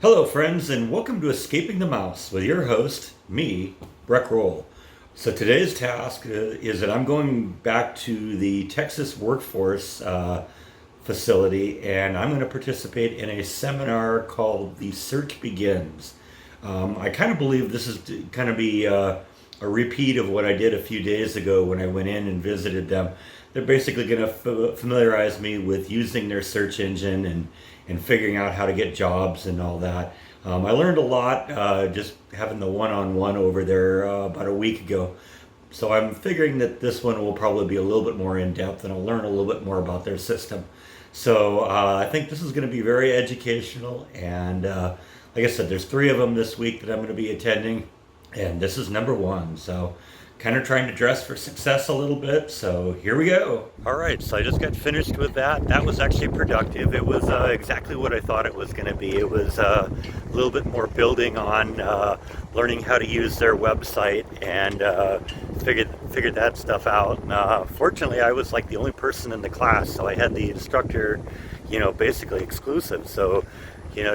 Hello, friends, and welcome to Escaping the Mouse with your host, me, Breck Roll. So today's task is that I'm going back to the Texas Workforce facility, and I'm going to participate in a seminar called "The Search Begins." I kind of believe this is kind of be a repeat of what I did a few days ago when I went in and visited them. They're basically going to familiarize me with using their search engine and figuring out how to get jobs and all that. I learned a lot just having the one-on-one over there about a week ago. So I'm figuring that this one will probably be a little bit more in depth and I'll learn a little bit more about their system. So I think this is going to be very educational. And like I said, there's three of them this week that I'm going to be attending. And this is number one. So kind of trying to dress for success a little bit. So here we go. All right, so I just got finished with that. That was actually productive. It was exactly what I thought it was going to be. It was a little bit more building on learning how to use their website and figured that stuff out. Fortunately, I was like the only person in the class, so I had the instructor, basically exclusive. So,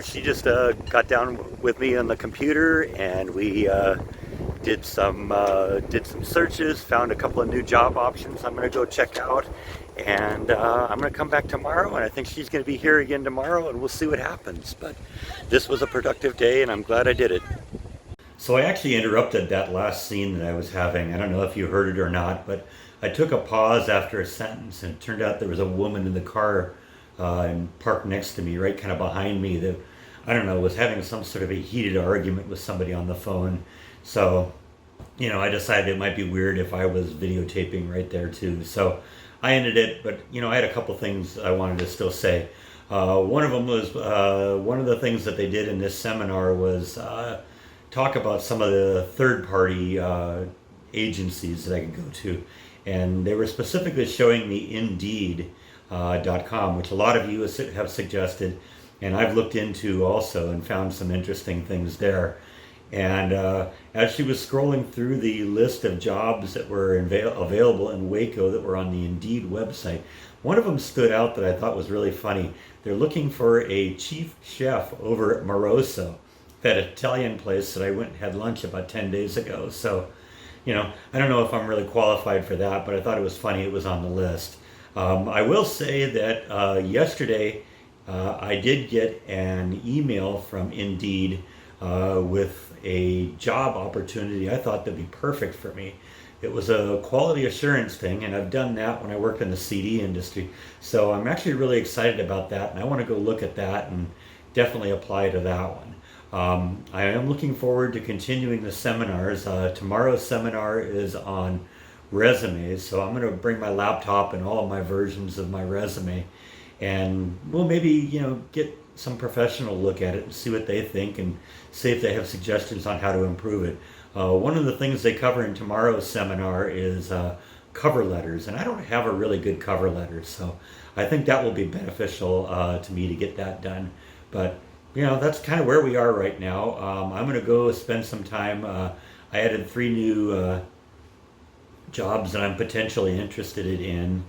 she just got down with me on the computer and we did some searches, found a couple of new job options I'm going to go check out, and I'm going to come back tomorrow, and I think she's going to be here again tomorrow, and we'll see what happens. But this was a productive day, and I'm glad I did it. So I actually interrupted that last scene that I was having. I don't know if you heard it or not, but I took a pause after a sentence, and it turned out there was a woman in the car and parked next to me, right kind of behind me, that, I don't know, was having some sort of a heated argument with somebody on the phone. So, I decided it might be weird if I was videotaping right there too. So I ended it, but, I had a couple things I wanted to still say. One of them was, one of the things that they did in this seminar was talk about some of the third-party agencies that I could go to. And they were specifically showing me Indeed.com, which a lot of you have suggested, and I've looked into also and found some interesting things there. And as she was scrolling through the list of jobs that were available in Waco that were on the Indeed website, one of them stood out that I thought was really funny. They're looking for a chief chef over at Moroso, that Italian place that I went and had lunch about 10 days ago. So, I don't know if I'm really qualified for that, but I thought it was funny it was on the list. I will say that yesterday I did get an email from Indeed with a job opportunity I thought that'd be perfect for me. It was a quality assurance thing, and I've done that when I worked in the CD industry. So I'm actually really excited about that, and I want to go look at that and definitely apply to that one. I am looking forward to continuing the seminars. Tomorrow's seminar is on resumes, so I'm going to bring my laptop and all of my versions of my resume, and we'll maybe get some professional look at it and see what they think and see if they have suggestions on how to improve it. One of the things they cover in tomorrow's seminar is cover letters, and I don't have a really good cover letter, so I think that will be beneficial to me to get that done. But that's kind of where we are right now. I'm going to go spend some time. I added 3 new jobs that I'm potentially interested in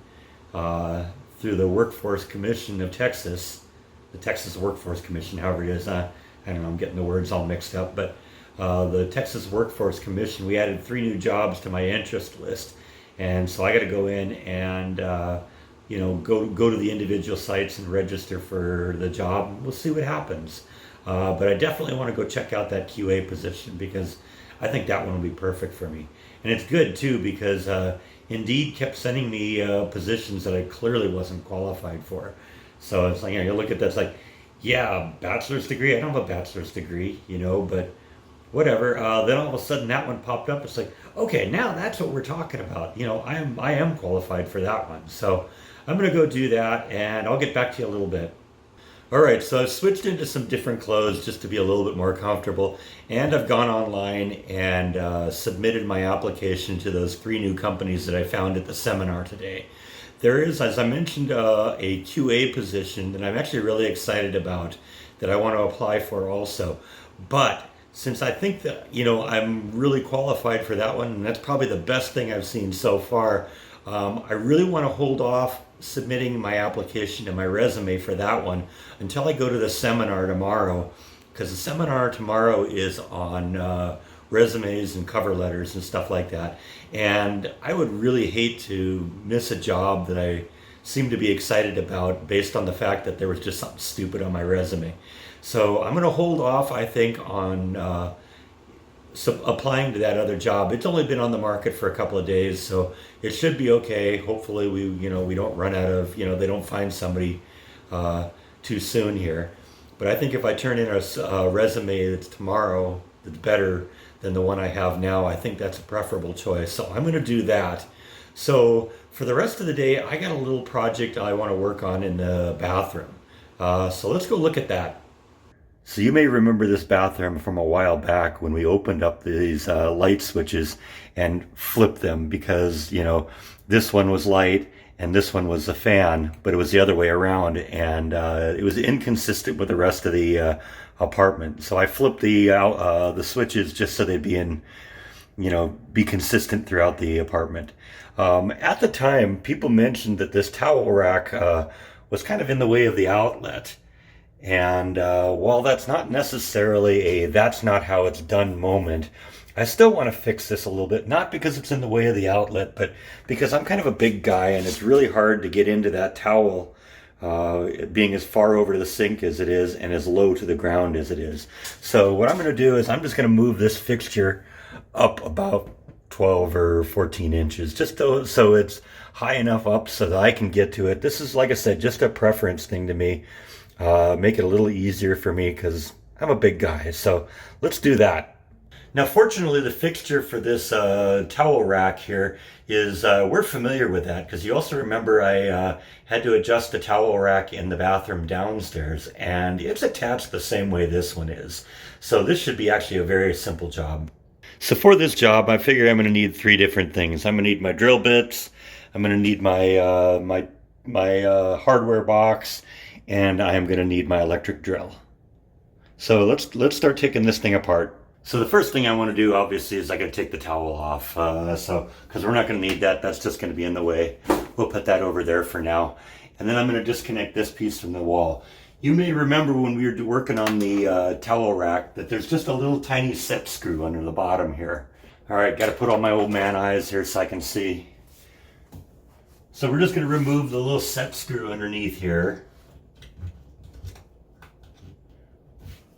through the Workforce Commission of Texas, the Texas Workforce Commission, however it is. I don't know, I'm getting the words all mixed up, but the Texas Workforce Commission, we added 3 new jobs to my interest list. And so I got to go in and go to the individual sites and register for the job. We'll see what happens. But I definitely want to go check out that QA position because I think that one will be perfect for me. And it's good too because Indeed kept sending me positions that I clearly wasn't qualified for. So it's like, you look at that, it's like, yeah, bachelor's degree. I don't have a bachelor's degree, but whatever. Then all of a sudden that one popped up. It's like, okay, now that's what we're talking about. I am qualified for that one. So I'm going to go do that, and I'll get back to you a little bit. All right, so I've switched into some different clothes just to be a little bit more comfortable, and I've gone online and submitted my application to those 3 new companies that I found at the seminar today. There is, as I mentioned, a QA position that I'm actually really excited about that I want to apply for also. But since I think that, I'm really qualified for that one, and that's probably the best thing I've seen so far, I really want to hold off submitting my application and my resume for that one until I go to the seminar tomorrow because the seminar tomorrow is on resumes and cover letters and stuff like that. And I would really hate to miss a job that I seem to be excited about based on the fact that there was just something stupid on my resume. So I'm going to hold off, I think, on applying to that other job. It's only been on the market for a couple of days, so it should be okay. Hopefully, we don't run out of, they don't find somebody too soon here. But I think if I turn in a resume that's tomorrow that's better than the one I have now, I think that's a preferable choice. So I'm going to do that. So for the rest of the day, I got a little project I want to work on in the bathroom. So let's go look at that. So you may remember this bathroom from a while back when we opened up these light switches and flipped them because, this one was light and this one was a fan, but it was the other way around, and it was inconsistent with the rest of the apartment. So I flipped the switches just so they'd be consistent throughout the apartment. At the time, people mentioned that this towel rack was kind of in the way of the outlet. And while that's not necessarily that's not how it's done moment, I still want to fix this a little bit, not because it's in the way of the outlet, but because I'm kind of a big guy and it's really hard to get into that towel, being as far over to the sink as it is and as low to the ground as it is. So what I'm going to do is I'm just going to move this fixture up about 12 or 14 inches, just so it's high enough up so that I can get to it. This is, like I said, just a preference thing to me. Make it a little easier for me because I'm a big guy. So let's do that. Now, fortunately, the fixture for this towel rack here is, we're familiar with that because you also remember I had to adjust the towel rack in the bathroom downstairs, and it's attached the same way this one is. So this should be actually a very simple job. So for this job, I figure I'm going to need 3 different things. I'm going to need my drill bits, I'm going to need my hardware box, and I am going to need my electric drill. So let's start taking this thing apart. So the first thing I want to do, obviously, is I got to take the towel off. Because we're not going to need that. That's just going to be in the way. We'll put that over there for now. And then I'm going to disconnect this piece from the wall. You may remember when we were working on the towel rack that there's just a little tiny set screw under the bottom here. All right, got to put on my old man eyes here so I can see. So we're just going to remove the little set screw underneath here,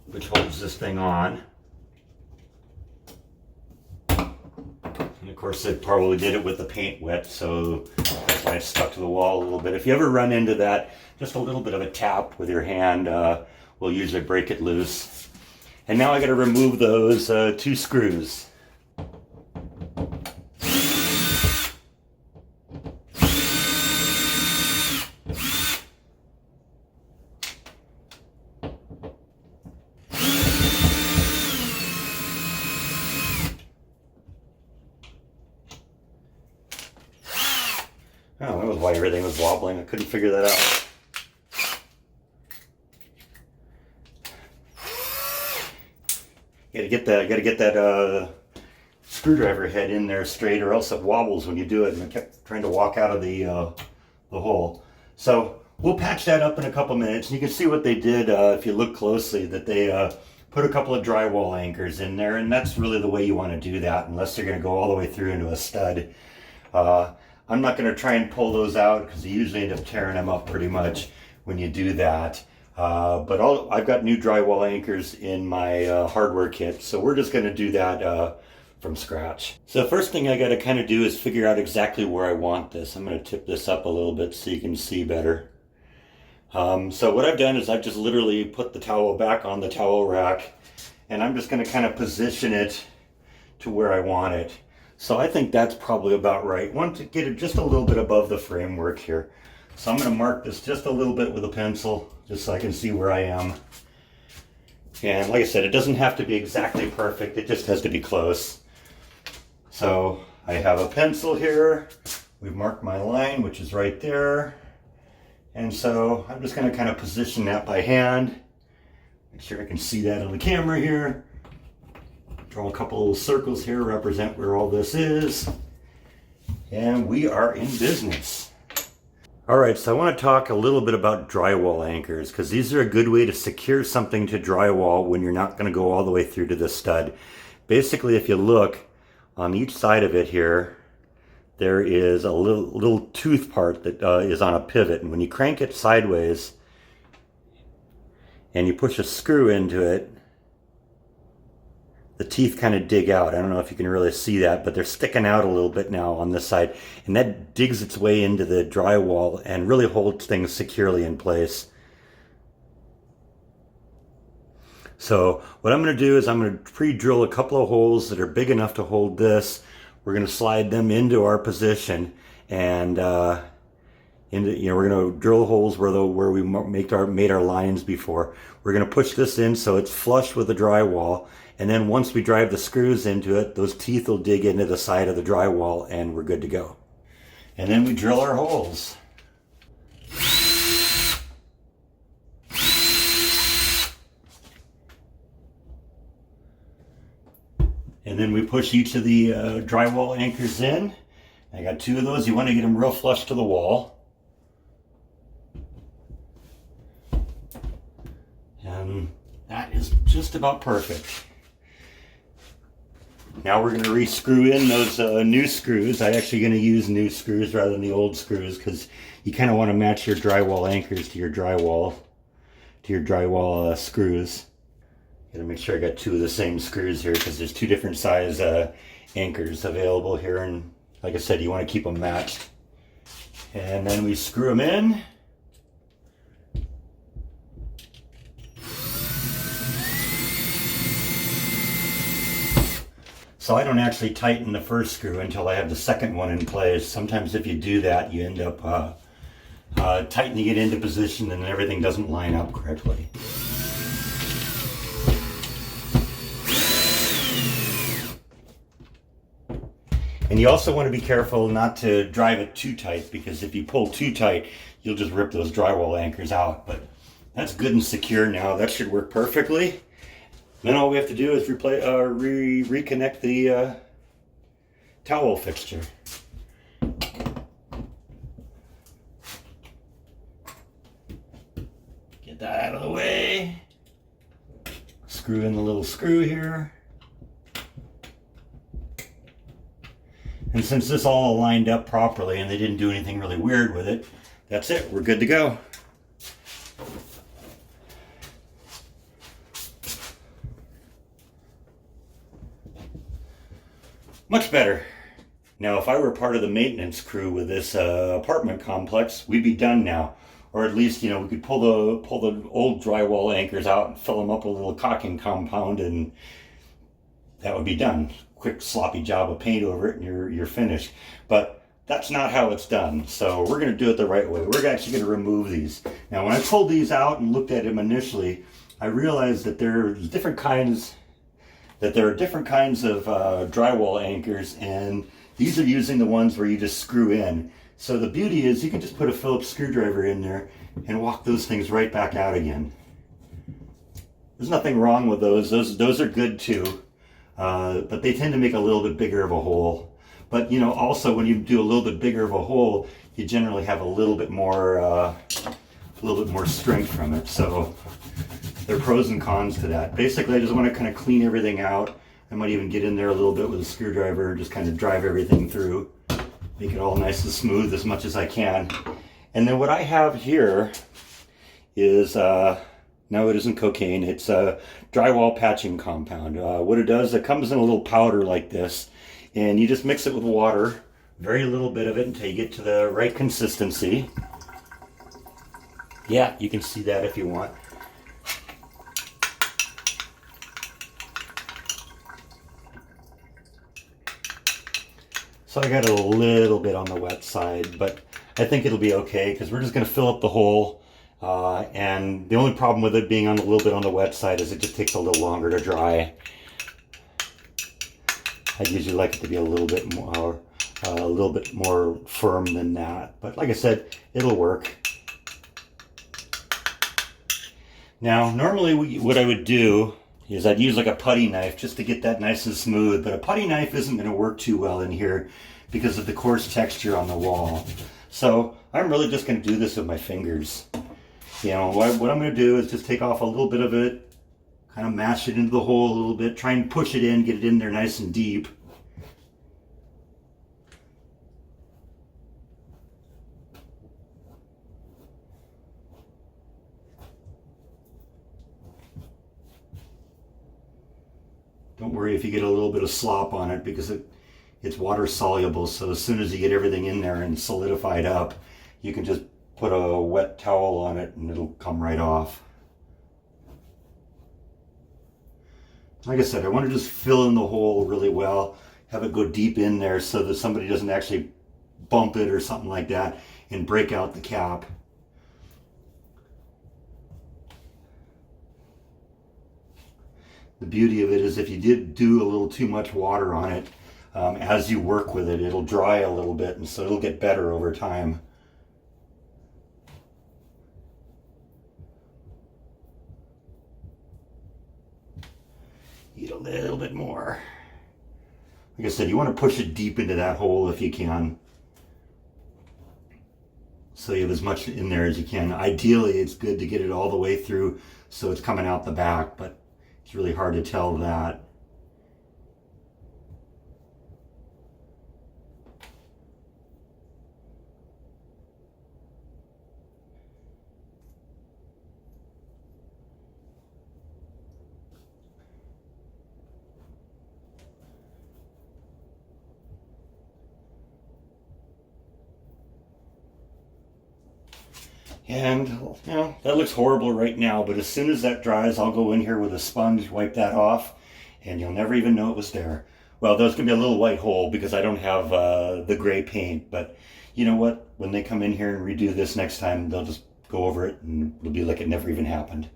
which holds this thing on. And of course, they probably did it with the paint wet, so that's why it's stuck to the wall a little bit. If you ever run into that, just a little bit of a tap with your hand will usually break it loose. And now I got to remove those 2 screws. Oh, that was why everything was wobbling. I couldn't figure that out. Gotta get that screwdriver head in there straight, or else it wobbles when you do it. And I kept trying to walk out of the hole. So we'll patch that up in a couple minutes. And you can see what they did if you look closely. That they put a couple of drywall anchors in there, and that's really the way you want to do that, unless they're going to go all the way through into a stud. I'm not going to try and pull those out because you usually end up tearing them up pretty much when you do that. But I've got new drywall anchors in my hardware kit, so we're just going to do that from scratch. So the first thing I got to kind of do is figure out exactly where I want this. I'm going to tip this up a little bit so you can see better. So what I've done is I've just literally put the towel back on the towel rack, and I'm just going to kind of position it to where I want it. So I think that's probably about right. Want to get it just a little bit above the framework here. So I'm going to mark this just a little bit with a pencil, just so I can see where I am. And like I said, it doesn't have to be exactly perfect. It just has to be close. So I have a pencil here. We've marked my line, which is right there. And so I'm just going to kind of position that by hand. Make sure I can see that on the camera here. Draw a couple little circles here, represent where all this is. And we are in business. All right, so I want to talk a little bit about drywall anchors because these are a good way to secure something to drywall when you're not going to go all the way through to the stud. Basically, if you look on each side of it here, there is a little tooth part that is on a pivot, and when you crank it sideways and you push a screw into it, the teeth kind of dig out. I don't know if you can really see that, but they're sticking out a little bit now on this side, and that digs its way into the drywall and really holds things securely in place. So what I'm going to do is I'm going to pre-drill a couple of holes that are big enough to hold this. We're going to slide them into our position, and we're going to drill holes where we made our lines before. We're going to push this in so it's flush with the drywall, and then once we drive the screws into it, those teeth will dig into the side of the drywall, and we're good to go. And then we drill our holes. And then we push each of the drywall anchors in. I got 2 of those. You want to get them real flush to the wall. And that is just about perfect. Now we're going to re-screw in those new screws. I'm actually going to use new screws rather than the old screws because you kind of want to match your drywall anchors to your drywall screws. Gotta make sure I got 2 of the same screws here because there's 2 different size anchors available here, and like I said, you want to keep them matched. And then we screw them in. So I don't actually tighten the first screw until I have the second one in place. Sometimes if you do that, you end up tightening it into position and everything doesn't line up correctly. And you also want to be careful not to drive it too tight, because if you pull too tight, you'll just rip those drywall anchors out. But that's good and secure now. That should work perfectly. Then all we have to do is reconnect the towel fixture. Get that out of the way. Screw in the little screw here. And since this all lined up properly and they didn't do anything really weird with it, that's it. We're good to go. Much better. Now, if I were part of the maintenance crew with this apartment complex, we'd be done now. Or at least, we could pull the old drywall anchors out and fill them up with a little caulking compound, and that would be done. Quick sloppy job of paint over it and you're finished. But that's not how it's done. So we're going to do it the right way. We're actually going to remove these. Now, when I pulled these out and looked at them initially, I realized that there are different kinds of drywall anchors, and these are using the ones where you just screw in. So the beauty is you can just put a Phillips screwdriver in there and walk those things right back out again. There's nothing wrong with those. Those are good too. But they tend to make a little bit bigger of a hole. But also when you do a little bit bigger of a hole, you generally have a little bit more strength from it. So there are pros and cons to that. Basically, I just want to kind of clean everything out. I might even get in there a little bit with a screwdriver and just kind of drive everything through, make it all nice and smooth as much as I can. And then what I have here is no, it isn't cocaine. It's a drywall patching compound. What it does, it comes in a little powder like this, and you just mix it with water, very little bit of it until you get to the right consistency. Yeah, you can see that if you want. So I got a little bit on the wet side, but I think it'll be okay because we're just going to fill up the hole. And the only problem with it being on a little bit on the wet side is it just takes a little longer to dry. I'd usually like it to be a little bit more firm than that. But like I said, it'll work. Now, normally what I would do is I'd use like a putty knife just to get that nice and smooth. But a putty knife isn't going to work too well in here because of the coarse texture on the wall. So I'm really just going to do this with my fingers. You know, what I'm going to do is just take off a little bit of it, kind of mash it into the hole a little bit, try and push it in, get it in there nice and deep. Don't worry if you get a little bit of slop on it because it's water soluble. So as soon as you get everything in there and solidified up, you can just put a wet towel on it and it'll come right off. Like I said, I want to just fill in the hole really well, have it go deep in there so that somebody doesn't actually bump it or something like that and break out the cap. The beauty of it is if you did do a little too much water on it, as you work with it, it'll dry a little bit and so it'll get better over time. Need a little bit more. Like I said, you want to push it deep into that hole if you can, so you have as much in there as you can. Ideally, it's good to get it all the way through so it's coming out the back, but it's really hard to tell that. And, you know, that looks horrible right now, but as soon as that dries, I'll go in here with a sponge, wipe that off, and you'll never even know it was there. Well, there's going to be a little white hole because I don't have the gray paint, but you know what? When they come in here and redo this next time, they'll just go over it and it'll be like it never even happened.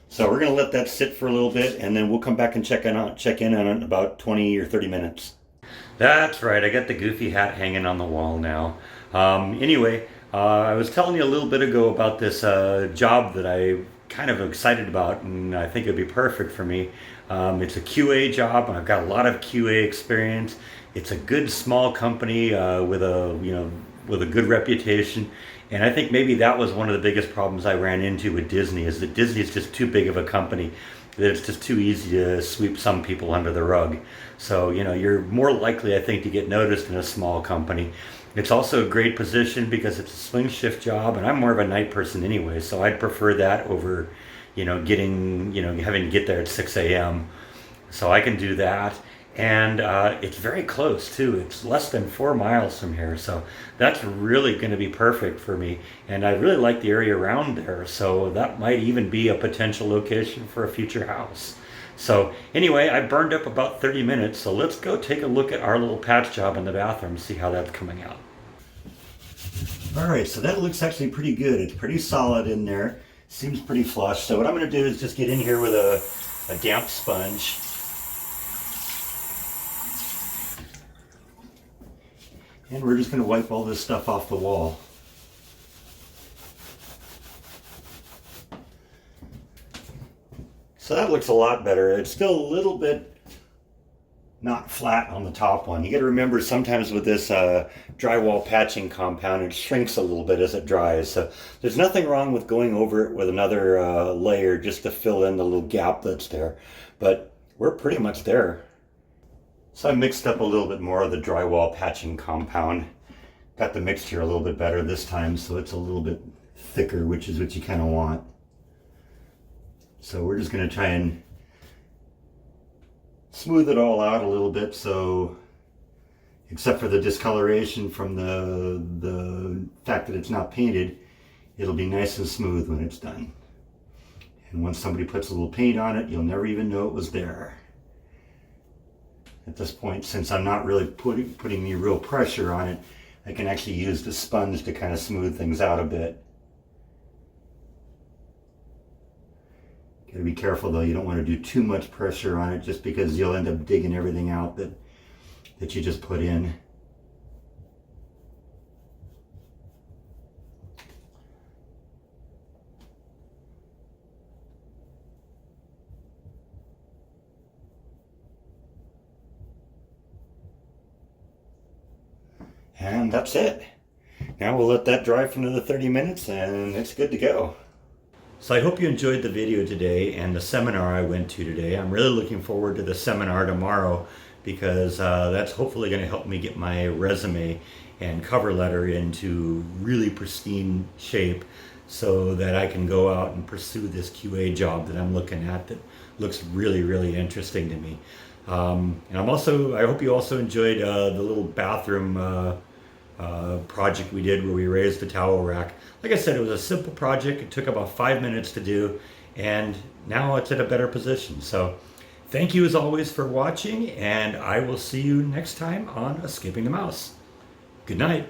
So we're going to let that sit for a little bit, and then we'll come back and check in on it in about 20 or 30 minutes. That's right, I got the goofy hat hanging on the wall now. Anyway, I was telling you a little bit ago about this job that I'm kind of excited about, and I think it'd be perfect for me. It's a QA job, and I've got a lot of QA experience. It's a good small company with a good reputation, and I think maybe that was one of the biggest problems I ran into with Disney, is that Disney is just too big of a company, that it's just too easy to sweep some people under the rug. So, you know, you're more likely, I think, to get noticed in a small company. It's also a great position because it's a swing shift job, and I'm more of a night person anyway, so I'd prefer that over, having to get there at 6 a.m. So I can do that. And it's very close too. It's less than 4 miles from here, so that's really going to be perfect for me. And I really like the area around there, so that might even be a potential location for a future house. So anyway, I burned up about 30 minutes, so let's go take a look at our little patch job in the bathroom, see how that's coming out. All right, so that looks actually pretty good. It's pretty solid in there. Seems pretty flush. So what I'm going to do is just get in here with a damp sponge. And we're just going to wipe all this stuff off the wall. So that looks a lot better. It's still a little bit not flat on the top one. You got to remember sometimes with this drywall patching compound, it shrinks a little bit as it dries. So there's nothing wrong with going over it with another layer just to fill in the little gap that's there. But we're pretty much there. So I mixed up a little bit more of the drywall patching compound. Got the mixture a little bit better this time, so it's a little bit thicker, which is what you kind of want. So we're just going to try and smooth it all out a little bit, so except for the discoloration from the fact that it's not painted, it'll be nice and smooth when it's done. And once somebody puts a little paint on it, you'll never even know it was there. At this point, since I'm not really putting any real pressure on it, I can actually use the sponge to kind of smooth things out a bit. Gotta be careful though, you don't want to do too much pressure on it just because you'll end up digging everything out that you just put in. And that's it. Now we'll let that dry for another 30 minutes and it's good to go. So I hope you enjoyed the video today and the seminar I went to today. I'm really looking forward to the seminar tomorrow because that's hopefully going to help me get my resume and cover letter into really pristine shape so that I can go out and pursue this QA job that I'm looking at that looks really, really interesting to me. And I hope you also enjoyed the little bathroom project we did where we raised the towel rack. Like I said, it was a simple project. It took about 5 minutes to do, and now it's at a better position. So thank you as always for watching, and I will see you next time on Escaping the Mouse. Good night.